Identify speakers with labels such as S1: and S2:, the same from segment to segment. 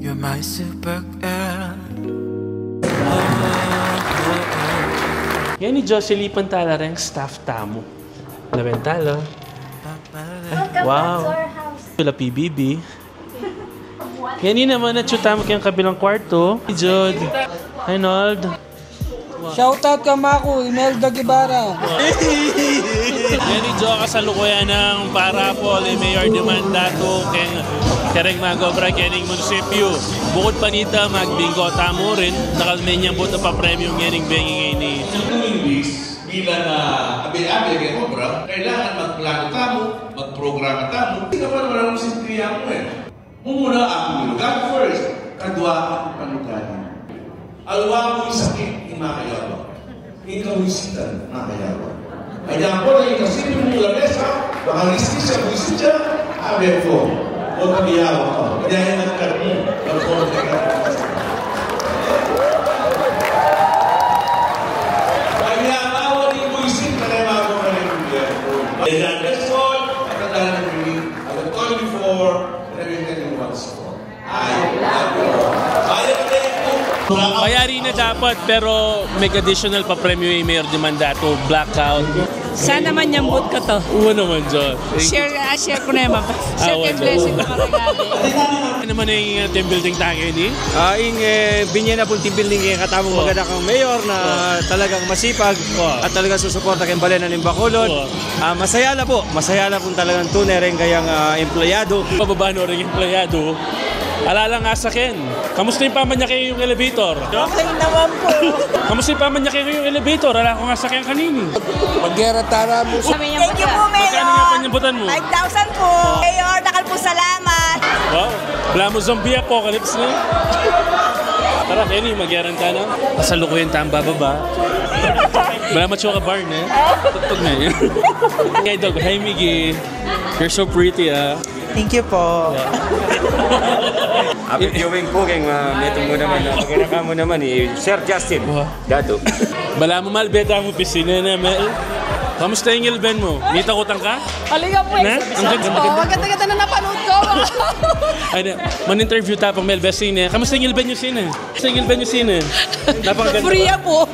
S1: You're my supergirl.
S2: Yan ni Jocelyn Pantalareng staff tamo. Lamentalo. Wow. Wala PBB. Yan naman na chuta mo kayong kabilang kwarto. Jod. Hi, Nold.
S3: Shoutout ka Maku, Imelda Guevara.
S2: Yan ni Jo kasalukuyan ng parapol ni Mayor Dimandato Kereng Magobra Kening Munisipyo. Bukod pa nito, magbinggo tamo rin. Nakalmen niyang buto pa premium yaning benging ni.
S4: Bilang abil-abil kay Cobra, kailangan magplano tamo, magprograma tamo. Hindi ka pa naman ang sintriya mo eh. Mumuna ang lugar first, kadwa ang panuganan. Alwa mo'y sakit, imakayawa. Ikaw-isitan, makayawa. Kaya po na ikasipin mong lamesa, makalisti sa buisita, abe po, o kamiyawa ko. Kaya yan ang karmi, mag-form na karmi. Kaya awa ni buisit, kaya mga ko rin yung gobyerno. Kaya next one, at ang dala ng bili, I have told you before, and I've been telling you once more. I love you. Kaya ka na ito.
S2: Bayari na dapat pero may additional pa premium yung Mayor Dimandato, blackout.
S5: Sana man nyambut ko to.
S2: Oo naman, John.
S5: Share ko na yung share kay blessing ko maragado.
S2: Ano naman yung team building tayo ni?
S6: Binyan na po team building kay katamong maganda kang mayor na talagang masipag at talagang susuporta kay Balena ng Bacolod. Masaya na po talagang tunay rin kayang empleyado.
S2: Pababano rin yung empleyado. Alala nga sa akin, kamusta yung pamanyakay yung elevator?
S5: Okay naman po.
S2: Kamusta yung pamanyakay yung elevator? Alala ko nga sa akin kanini.
S3: Mag-geratara mo.
S5: Thank you po, Mayor.
S2: Magkano nga panyambutan mo?
S5: 5,000 po. Mayor, nakal po salamat.
S2: Wow, wala mo zombie apocalypse na. Tara, Kenny, mag-yaran ka na. Kasalukuyan tayo ang bababa. Wala macho ka bar na. Tutog na yun. Hey, dog. Hi, Miggy. You're so pretty, ah.
S5: Thank you po.
S6: Happy viewing po kay metong mo naman na pagkakama mo naman Sir Justin Dato.
S2: Bala mo malbeta mo pisina na, Mel. Kamusta yung ilben mo? Nitakutang ka?
S5: Halika po. Maganda-ganda na napanood ko.
S2: Man-interview tapang Mel Besine. Kamusta yung ilben yung sine? Kamusta yung ilben yung sine? Napakaganda.
S5: Priya po.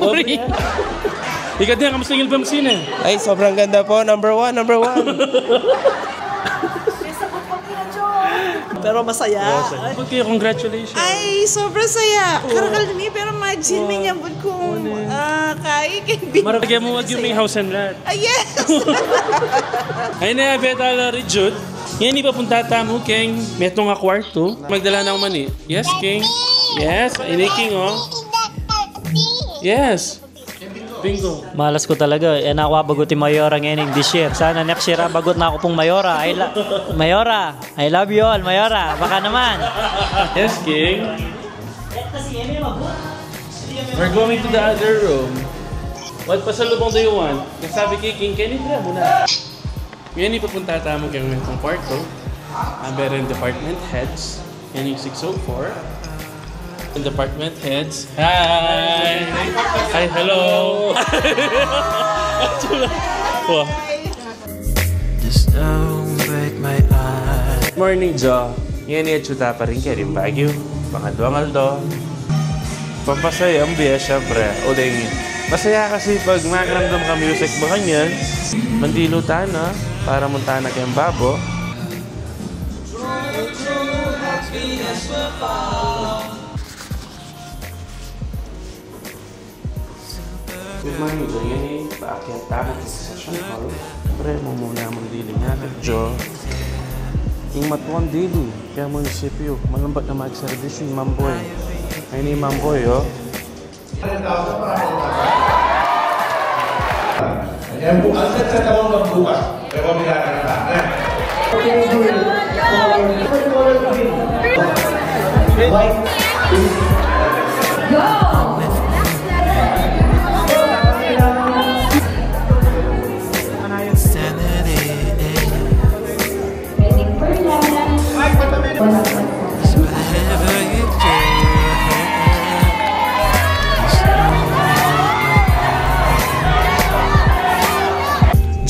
S2: Ikaw din, kamusta yung ilben yung sine?
S3: Ay, sobrang ganda po. Number one.
S5: Pero masaya.
S2: Okay, congratulations.
S5: Ay, sobrang saya. Karakal na niya, pero imagine may nyambut kung kay
S2: Maragyan mo wag yung may house and lot.
S5: Yes!
S2: Ay na, betala rin, Jude. Yan, ipapunta tamo, King. Metong nga kwarto. Magdala na ako mani. Yes, King. Yes, iniking, oh. Yes. Bingo.
S7: Malas ko talaga. Yan ako bagutin Mayora ngayon this year. Sana next year bagot na ako pong Mayora. Mayora, I love you all, Mayora. Baka naman.
S2: Yes, King. We're going to the other room. What pasalubong do you want? Sabi kay King, Kenny, tira muna. Ngayon ipapunta tayo kayo ng kwarto. Meron department heads. Yan yung 604. And department heads. Hi! Hi, hello!
S1: Just don't break my heart.
S2: Morning, Jo. Ngayon i-chuta pa rin kayo rin Baguio. Pangadwang aldo. Pampasaya ang biya, syempre. Uling. Masaya kasi pag makaramdam ka music mo kanyan, mandilutan na para munta na kayong babo. Good morning, Jo. Yan eh, paakyat tayo sa session hall. Pre, mo muna mandiling natin, Jo. Yung matuwang dili, kaya munisipyo, malambat na mag-service yung Mamboy. Ayun yung Mamboy, oh.
S4: Ayan po, ang sa tawang magbukas. Pero kamilakan na tayo.
S8: Go!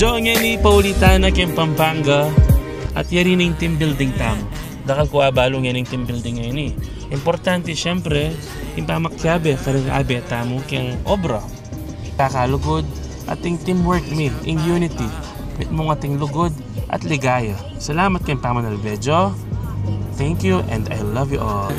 S2: Jo, ngayon ni Paulitana kem Pampanga at yari na yung team building tamo. Dakal ko abalong yan yung team building ngayon eh. Importante siyempre, yung pamakyabe, karang abe, tamo kang obra. Kakalugod, ating teamwork min, in unity, with mong ating lugod at ligaya. Salamat kayong pamanalbejo. Thank you and I love you all.